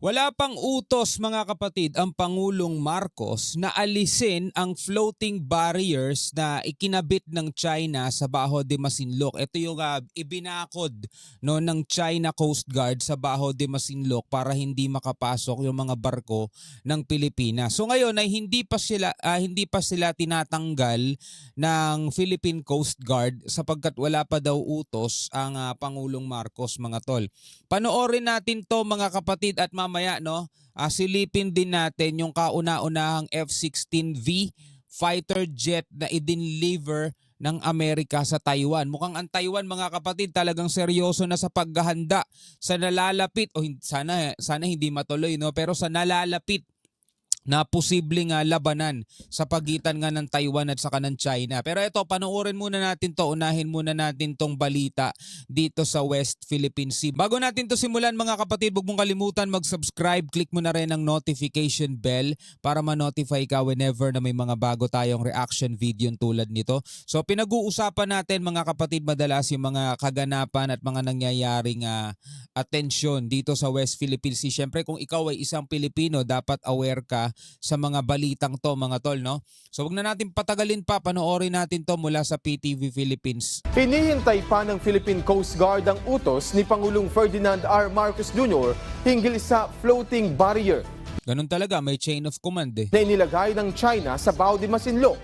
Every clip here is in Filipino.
Wala pang utos mga kapatid ang Pangulong Marcos na alisin ang floating barriers na ikinabit ng China sa Baho de Masinloc. Ito yung ibinakod no, ng China Coast Guard sa Baho de Masinloc para hindi makapasok yung mga barko ng Pilipinas. So ngayon ay hindi pa sila tinatanggal ng Philippine Coast Guard sapagkat wala pa daw utos ang Pangulong Marcos mga tol. Panoorin natin to mga kapatid at mamaya no, silipin din natin yung kauna-unahang F-16V fighter jet na i-deliver ng Amerika sa Taiwan. Mukhang ang Taiwan mga kapatid talagang seryoso na sa paghahanda sa nalalapit o sana hindi matuloy no, pero sa nalalapit na posibleng labanan sa pagitan nga ng Taiwan at saka ng China. Pero ito, panoorin muna natin to, unahin muna natin tong balita dito sa West Philippine Sea. Bago natin to simulan mga kapatid, huwag mong kalimutan mag-subscribe, click mo na rin ang notification bell para ma-notify ka whenever na may mga bago tayong reaction video tulad nito. So pinag-uusapan natin mga kapatid madalas yung mga kaganapan at mga nangyayaring atensyon dito sa West Philippine Sea. Siyempre kung ikaw ay isang Pilipino, dapat aware ka sa mga balitang to mga tol, no? So wag na natin patagalin pa, panoorin natin to mula sa PTV Philippines. Hinihintay pa ng Philippine Coast Guard ang utos ni Pangulong Ferdinand R. Marcos Jr. hinggil sa floating barrier Ganun talaga, may chain of command eh. na inilagay ng China sa Bao de Masinloc.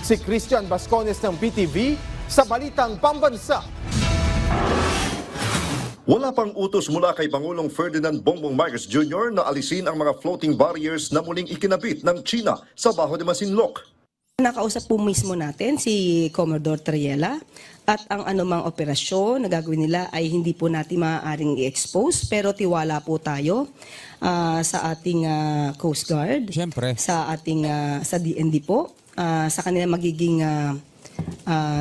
Si Christian Bascones ng PTV sa Balitang Pambansa. Wala pang utos mula kay Pangulong Ferdinand Bongbong Marcos Jr. na alisin ang mga floating barriers na muling ikinabit ng China sa Baho de Masinloc. Nakausap po mismo natin si Commodore Triella at ang anumang operasyon na gagawin nila ay hindi po natin maaaring i-expose pero tiwala po tayo sa ating Coast Guard, Siyempre. sa ating sa DND po, sa kanilang magiging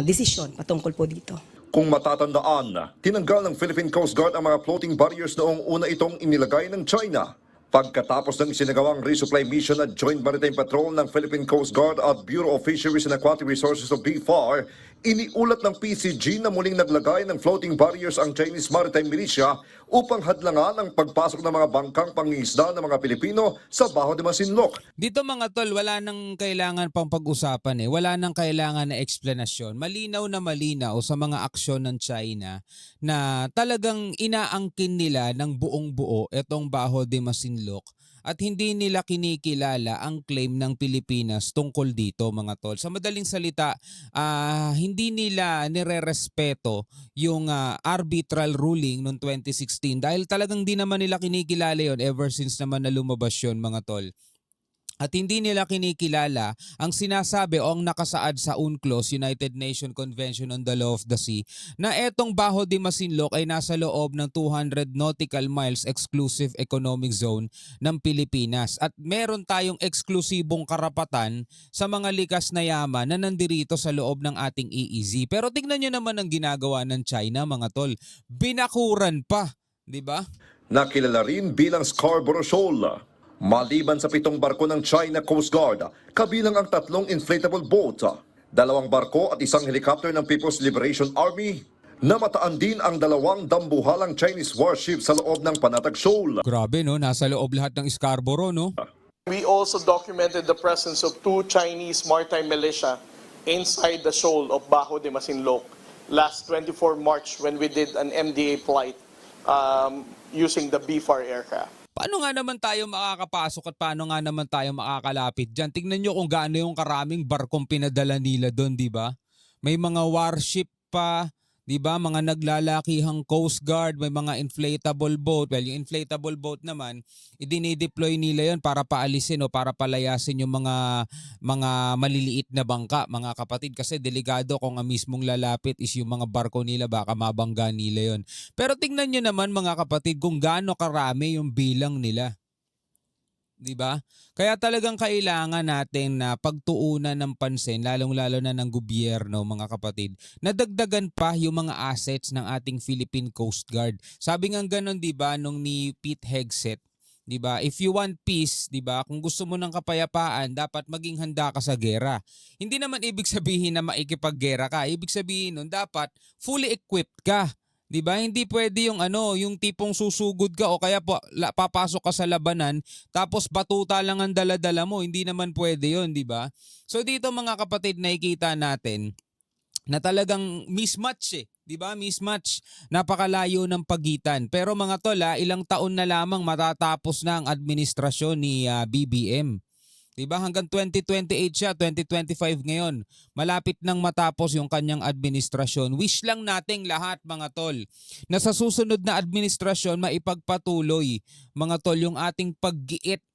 desisyon patungkol po dito. Kung matatandaan, tinanggal ng Philippine Coast Guard ang mga floating barriers noong una itong inilagay ng China. Pagkatapos ng isinagawang resupply mission at Joint Maritime Patrol ng Philippine Coast Guard at Bureau of Fisheries and Aquatic Resources of BFAR, iniulat ng PCG na muling naglagay ng floating barriers ang Chinese Maritime Militia upang hadlangan ang pagpasok ng mga bangkang pangingisda ng mga Pilipino sa Baho de Masinloc. Dito mga tol, wala nang kailangan pang pag-usapan eh. Wala nang kailangan na eksplanasyon. Malinaw na malinaw sa mga aksyon ng China na talagang inaangkin nila ng buong buo itong Baho de Masinloc at hindi nila kinikilala ang claim ng Pilipinas tungkol dito mga tol. Sa madaling salita, hindi nila nirerespeto yung arbitral ruling noong 2016 dahil talagang di naman nila kinikilala yon ever since naman na lumabas yun mga tol. At hindi nila kinikilala ang sinasabi o ang nakasaad sa UNCLOS, United Nations Convention on the Law of the Sea, na etong Baho de Masinloc ay nasa loob ng 200 nautical miles exclusive economic zone ng Pilipinas. At meron tayong eksklusibong karapatan sa mga likas na yaman na nandirito sa loob ng ating EEZ. Pero tignan nyo naman ang ginagawa ng China mga tol. Binakuran pa, di ba? Nakilala rin bilang Scarborough Shoal. Maliban sa 7 barko ng China Coast Guard, kabilang ang 3 inflatable boat, 2 barko at 1 helicopter ng People's Liberation Army, namataan din ang 2 dambuhalang Chinese warship sa loob ng Panatag Shoal. Grabe no, nasa loob lahat ng Scarborough no. We also documented the presence of 2 Chinese maritime militia inside the shoal of Baho de Masinloc last 24 March when we did an MDA flight using the BFAR aircraft. Paano nga naman tayo makakapasok at paano nga naman tayo makakalapit dyan? Tingnan nyo kung gaano yung karaming barkong pinadala nila doon, di ba? May mga warship pa, di ba? Mga naglalakihang Coast Guard, may mga inflatable boat. Well, yung inflatable boat naman, idinideploy nila yon para paalisin o para palayasin yung mga maliliit na bangka, mga kapatid. Kasi delikado kung ang mismong lalapit is yung mga barko nila, baka mabangga nila yon. Pero tingnan nyo naman mga kapatid kung gaano karami yung bilang nila. Diba? Kaya talagang kailangan natin na pagtuunan ng pansin, lalong-lalo na ng gobyerno mga kapatid, na dagdagan pa yung mga assets ng ating Philippine Coast Guard. Sabi nga ganun, diba, nung ni Pete Hegseth, diba, if you want peace, diba, kung gusto mo ng kapayapaan, dapat maging handa ka sa gera. Hindi naman ibig sabihin na maikipaggera ka. Ibig sabihin nun, dapat fully equipped ka. 'Di ba? Hindi pwede yung yung tipong susugod ka o kaya papasok ka sa labanan tapos batuta lang ang dala-dala mo. Hindi naman pwede 'yon, 'di ba? So dito mga kapatid, nakikita natin na talagang mismatch 'di ba? Mismatch. Napakalayo ng pagitan. Pero mga tol, ilang taon na lamang matatapos na ang administrasyon ni BBM. 'Di ba? Hanggang 2028 siya, 2025 ngayon. Malapit nang matapos yung kanyang administrasyon. Wish lang nating lahat mga tol na sa susunod na administrasyon maipagpatuloy mga tol yung ating paggiit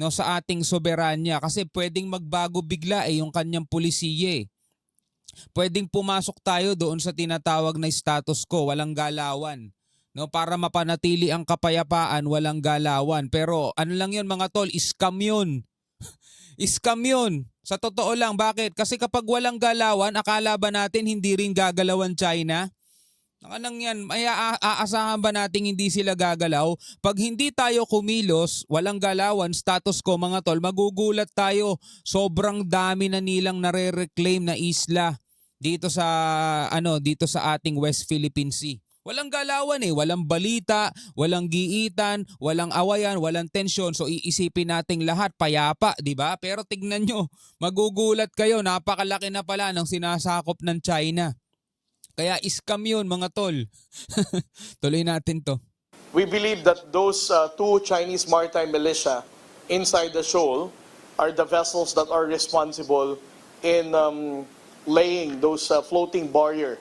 sa ating soberanya kasi pwedeng magbago bigla yung kanyang pulisiya. Pwedeng pumasok tayo doon sa tinatawag na status quo, walang galawan. Para mapanatili ang kapayapaan, walang galawan. Pero ano lang 'yun mga tol, scam 'yun. Scam yun. Sa totoo lang, bakit? Kasi kapag walang galawan, akala ba natin hindi rin gagalawan China? Anong yan? Ay, aasahan ba natin hindi sila gagalaw? Pag hindi tayo kumilos, walang galawan, status quo mga tol, magugulat tayo. Sobrang dami na nilang nare-reclaim na isla dito sa ating West Philippine Sea. Walang galawan walang balita, walang giitan, walang awayan, walang tensyon. So iisipin nating lahat payapa, 'di ba? Pero tignan nyo, magugulat kayo, napakalaki na pala ng sinasakop ng China. Kaya scam 'yun mga tol. Tuloy natin 'to. We believe that those two Chinese maritime militia inside the shoal are the vessels that are responsible in laying those floating barrier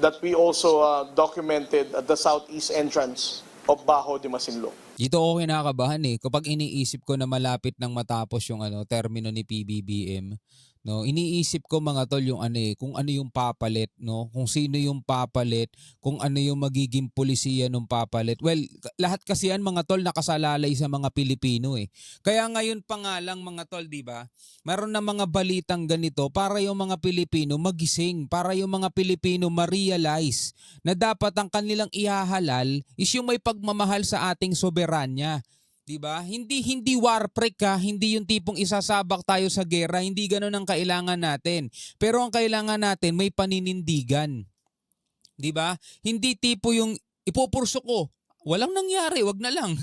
that we also documented at the southeast entrance of Bajo de Masinloc. Dito ako kinakabahan kapag iniisip ko na malapit nang matapos yung termino ni PBBM. Iniisip ko mga tol yung kung ano yung papalit, kung sino yung papalit, kung ano yung magiging pulisiya ng papalit. Well, lahat kasi yan mga tol nakasalalay sa mga Pilipino Kaya ngayon pa nga lang mga tol, 'di ba? Meron na mga balitang ganito para yung mga Pilipino magising, para yung mga Pilipino ma-realize na dapat ang kanilang ihahalal is yung may pagmamahal sa ating soberanya. 'Di ba? Hindi war freak hindi yung tipong isasabak tayo sa gera, hindi ganoon ang kailangan natin. Pero ang kailangan natin may paninindigan. 'Di ba? Hindi tipo yung ipupurso ko, walang nangyari, wag na lang.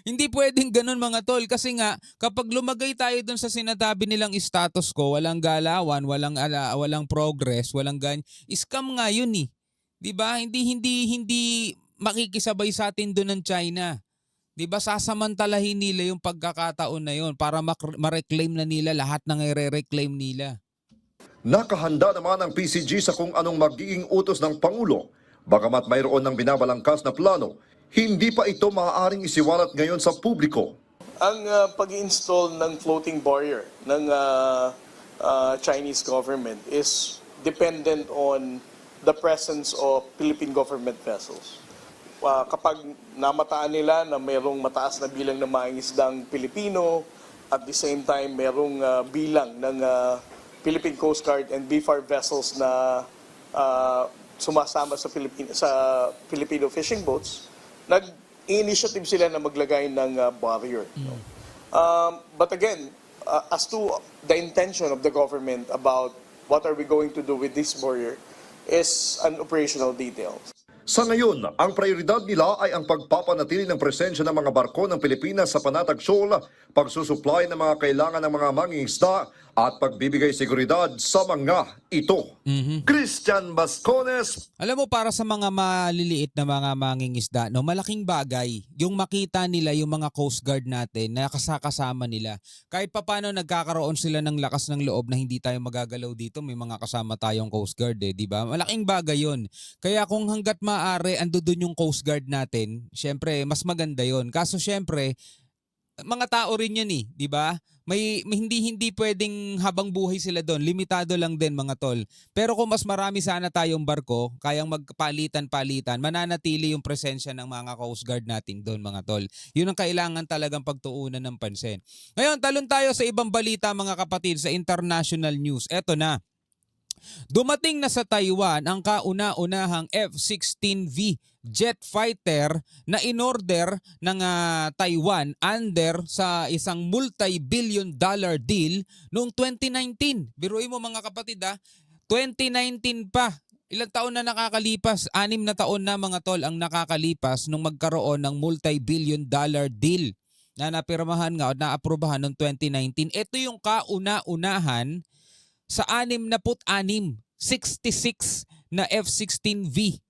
Hindi pwedeng ganoon mga tol kasi nga kapag lumagay tayo doon sa sinatabi nilang status quo, walang galawan, walang progress, walang scam nga yun 'Di ba? Hindi makikisabay sa atin doon ng China. 'Di ba sasamantalahin nila yung pagkakataon na yon para ma-reclaim na nila lahat ng i-reclaim nila. Nakahanda naman ang PCG sa kung anong magiging utos ng Pangulo. Bagamat mayroon ng binabalangkas na plano, hindi pa ito maaaring isiwalat ngayon sa publiko. Ang pag-install ng floating barrier ng Chinese government is dependent on the presence of Philippine government vessels. Kapag namataan nila na mayroong mataas na bilang ng mangingisdang Pilipino, at the same time mayroong bilang ng Philippine Coast Guard and BFAR vessels na sumasama sa Filipino fishing boats, nag-initiative sila na maglagay ng barrier. But again, as to the intention of the government about what are we going to do with this barrier is an operational detail. Sa ngayon, ang prioridad nila ay ang pagpapanatili ng presensya ng mga barko ng Pilipinas sa Panatag Shoal, pagsusupply ng mga kailangan ng mga mangingisda at pagbibigay seguridad sa mga ito. Christian Bascones. Alam mo, para sa mga maliliit na mga mangingisda, malaking bagay yung makita nila yung mga Coast Guard natin na kasama nila. Kahit papano nagkakaroon sila ng lakas ng loob na hindi tayo magagalaw dito, may mga kasama tayong Coast Guard di ba? Malaking bagay yun. Kaya kung hanggat maaari ando dun yung Coast Guard natin, syempre mas maganda yun. Kaso syempre, mga tao rin yan di ba? May hindi pwedeng habang buhay sila doon. Limitado lang din mga tol. Pero kung mas marami sana tayong barko, kayang magpalitan-palitan, mananatili yung presensya ng mga Coast Guard natin doon mga tol. Yun ang kailangan talagang pagtuunan ng pansin. Ngayon, talon tayo sa ibang balita mga kapatid sa international news. Eto na. Dumating na sa Taiwan ang kauna-unahang F-16V jet fighter na inorder ng Taiwan under sa isang multi-billion dollar deal noong 2019. Biruin mo mga kapatid 2019 pa. Ilang taon na nakakalipas? 6 na taon na mga tol ang nakakalipas nung magkaroon ng multi-billion-dollar deal na napirmahan nga o naaprubahan noong 2019. Ito yung kauna-unahan sa 66 na F-16V.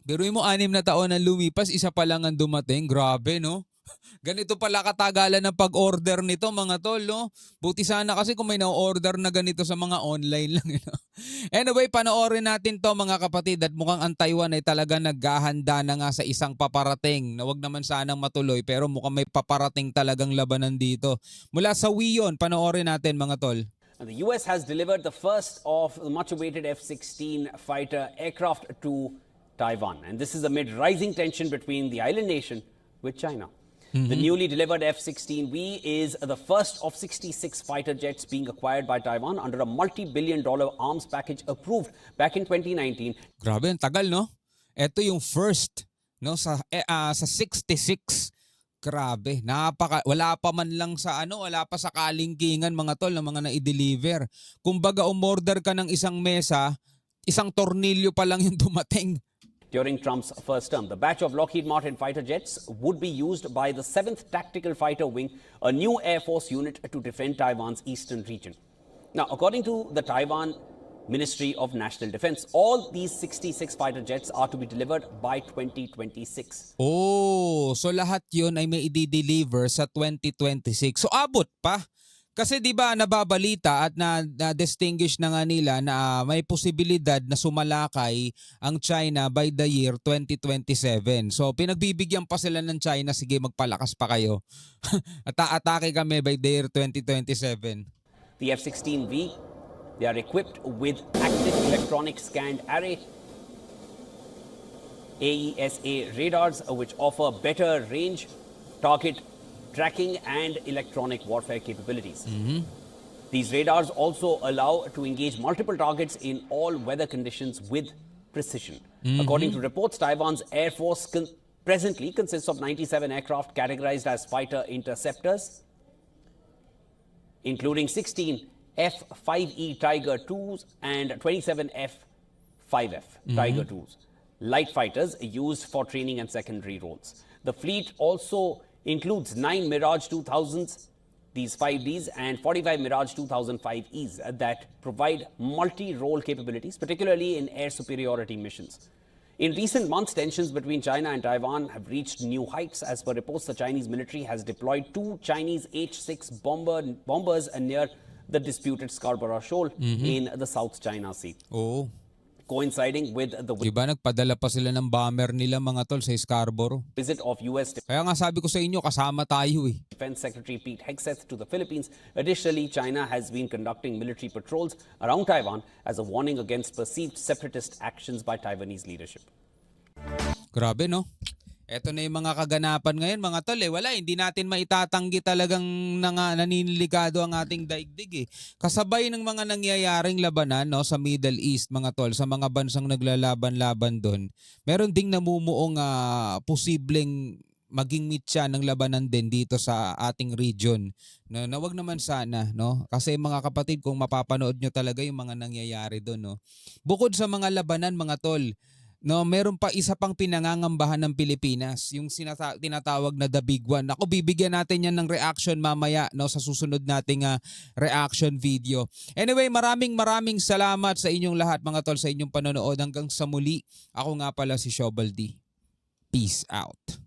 Pero mo 6 na taon na lumipas, isa pa lang ang dumating. Grabe, no? Ganito pala katagalan ng pag-order nito mga tol, no? Buti sana kasi kung may na-order na ganito sa mga online lang. You know? Anyway, panoorin natin to mga kapatid at mukhang ang Taiwan ay talaga naghahanda na nga sa isang paparating na wag naman sanang matuloy pero mukhang may paparating talagang labanan dito. Mula sa Wiyon, panoorin natin mga tol. And the US has delivered the first of the much-awaited F-16 fighter aircraft to Taiwan. And this is amid rising tension between the island nation with China. The newly delivered F-16V is the first of 66 fighter jets being acquired by Taiwan under a multi-billion-dollar arms package approved back in 2019. Grabe, ang tagal, no? Ito yung first, no, sa 66. Grabe, wala pa man lang sa wala pa sa kalingkingan mga tol ng mga na-deliver. Kumbaga umorder ka ng isang mesa, isang tornilyo pa lang yung dumating. During Trump's first term, the batch of Lockheed Martin fighter jets would be used by the 7th Tactical Fighter Wing, a new Air Force unit to defend Taiwan's eastern region. Now, according to the Taiwan Ministry of National Defense, all these 66 fighter jets are to be delivered by 2026. Oh, so lahat yun ay may i-deliver sa 2026. So abot pa. Kasi 'di ba nababalita at na-distinguish na nga nila na may posibilidad na sumalakay ang China by the year 2027. So pinagbibigyan pa sila ng China, sige magpalakas pa kayo. Atake kami by the year 2027. The F-16V, they are equipped with active electronic scanned array AESA radars which offer better range, target tracking and electronic warfare capabilities. These radars also allow to engage multiple targets in all weather conditions with precision. According to reports, Taiwan's Air Force presently consists of 97 aircraft categorized as fighter interceptors, including 16 F-5E Tiger IIs and 27 F-5F Tiger IIs, light fighters used for training and secondary roles. The fleet also includes 9 Mirage 2000s, these 5Ds, and 45 Mirage 2005Es that provide multi-role capabilities, particularly in air superiority missions. In recent months, tensions between China and Taiwan have reached new heights. As per reports, the Chinese military has deployed 2 Chinese H-6 bombers near the disputed Scarborough Shoal in the South China Sea. Oh. Coinciding with the Diba nagpadala pa sila ng bomber nila mga tol sa Scarborough. visit of U.S. Kaya nga sabi ko sa inyo, kasama tayo eh. Defense Secretary Pete Hegseth to the Philippines. Additionally, China has been conducting military patrols around Taiwan as a warning against perceived separatist actions by Taiwanese leadership. Grabe, no? Eto na yung mga kaganapan ngayon mga tol eh. Wala, hindi natin maitatanggi talagang naniniligado ang ating daigdig eh. Kasabay ng mga nangyayaring labanan no, sa Middle East mga tol, sa mga bansang naglalaban-laban doon, meron ding namumuong posibleng maging mitya ng labanan din dito sa ating region. No, na wag naman sana, no? Kasi mga kapatid, kung mapapanood nyo talaga yung mga nangyayari doon, no? Bukod sa mga labanan mga tol, no, meron pa isa pang pinangangambahan ng Pilipinas, yung tinatawag na The Big One. Ako, bibigyan natin yan ng reaction mamaya no, sa susunod nating reaction video. Anyway, maraming salamat sa inyong lahat mga tol sa inyong panonood. Hanggang sa muli, ako nga pala si Shobal D. Peace out.